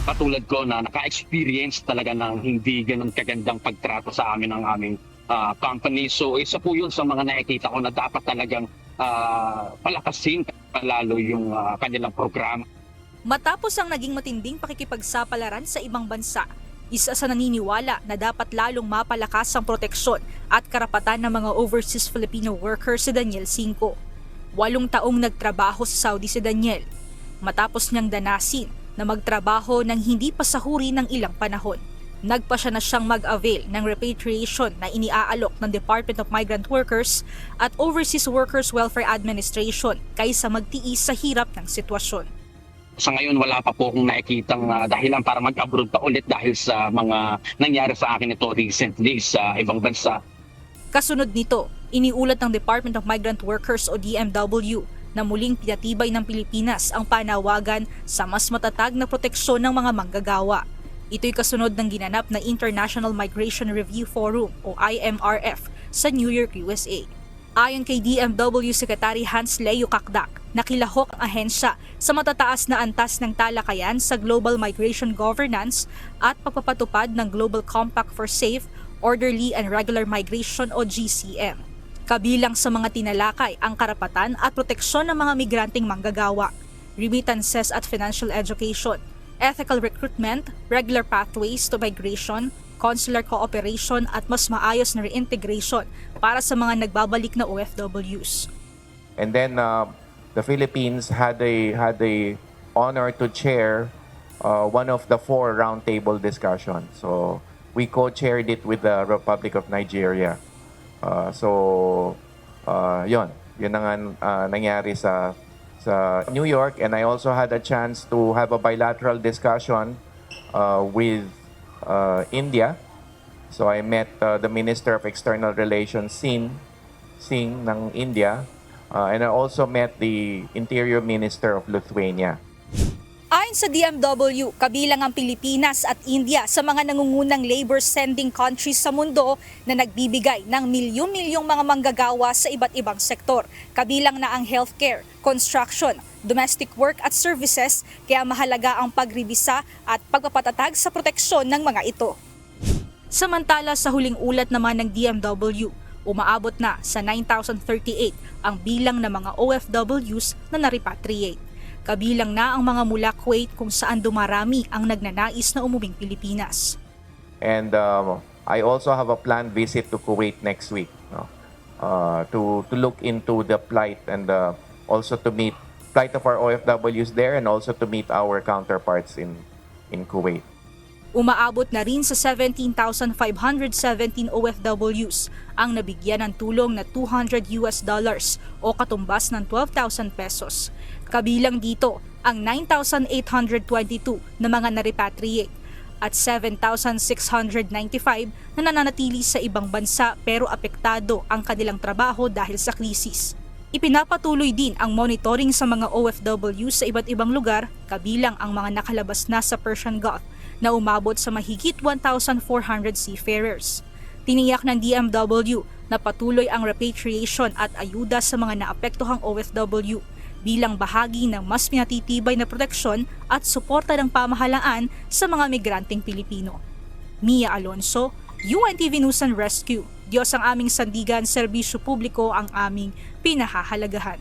katulad ko na naka-experience talaga ng hindi ganun kagandang pagtrato sa amin ng aming company. So isa po yun sa mga nakikita ko na dapat talagang palakasin palalo yung kanilang programa. Matapos ang naging matinding pakikipagsapalaran sa ibang bansa, isa sa naniniwala na dapat lalong mapalakas ang proteksyon at karapatan ng mga overseas Filipino workers si Daniel Cinco. 8 taong nagtrabaho sa Saudi si Daniel. Matapos niyang danasin na magtrabaho ng hindi pasahuri ng ilang panahon, nagpasya na siyang mag-avail ng repatriation na iniaalok ng Department of Migrant Workers at Overseas Workers Welfare Administration kaysa magtiis sa hirap ng sitwasyon. Sa ngayon wala pa po akong nakikitang dahilan para mag-abroad pa ulit dahil sa mga nangyari sa akin ito recently sa ibang bansa. Kasunod nito, iniulat ng Department of Migrant Workers o DMW na muling pinatibay ng Pilipinas ang panawagan sa mas matatag na proteksyon ng mga manggagawa. Ito'y kasunod ng ginanap na International Migration Review Forum o IMRF sa New York, USA. Ayon kay DMW Secretary Hans Leo Kakdak, nakilahok ang ahensya sa matataas na antas ng talakayan sa global migration governance at pagpapatupad ng Global Compact for Safe, Orderly and Regular Migration o GCM. Kabilang sa mga tinalakay ang karapatan at proteksyon ng mga migranteng manggagawa, remittances at financial education, ethical recruitment, regular pathways to migration, consular cooperation at mas maayos na reintegration para sa mga nagbabalik na OFWs. And then the Philippines had a honor to chair one of the 4 roundtable discussions. So we co-chaired it with the Republic of Nigeria. Yun ang nangyari sa New York, and I also had a chance to have a bilateral discussion with India. So I met the Minister of External Relations Singh ng India, and I also met the Interior Minister of Lithuania. Ayon sa DMW, kabilang ang Pilipinas at India sa mga nangungunang labor-sending countries sa mundo na nagbibigay ng milyon-milyong mga manggagawa sa iba't ibang sektor, kabilang na ang healthcare, construction, domestic work at services, kaya mahalaga ang pagribisa at pagpapatatag sa proteksyon ng mga ito. Samantala sa huling ulat naman ng DMW, umaabot na sa 9,038 ang bilang ng mga OFWs na na-repatriate. Kabilang na ang mga mula Kuwait kung saan dumarami ang nagnanais na umuming Pilipinas. And I also have a planned visit to Kuwait next week, to look into the plight and also to meet plight of our OFWs there and also to meet our counterparts in Kuwait. Umaabot na rin sa 17,517 OFWs ang nabigyan ng tulong na $200 o katumbas ng 12,000 pesos. Kabilang dito ang 9,822 na mga na-repatriate at 7,695 na nananatili sa ibang bansa pero apektado ang kanilang trabaho dahil sa krisis. Ipinapatuloy din ang monitoring sa mga OFW sa iba't ibang lugar, kabilang ang mga nakalabas na sa Persian Gulf na umabot sa mahigit 1,400 seafarers. Tiniyak ng DMW na patuloy ang repatriation at ayuda sa mga naapektuhang OFW bilang bahagi ng mas pinatitibay na proteksyon at suporta ng pamahalaan sa mga migranteng Pilipino. Mia Alonso, UNTV News and Rescue. Diyos ang aming sandigan, serbisyo publiko ang aming pinahahalagahan.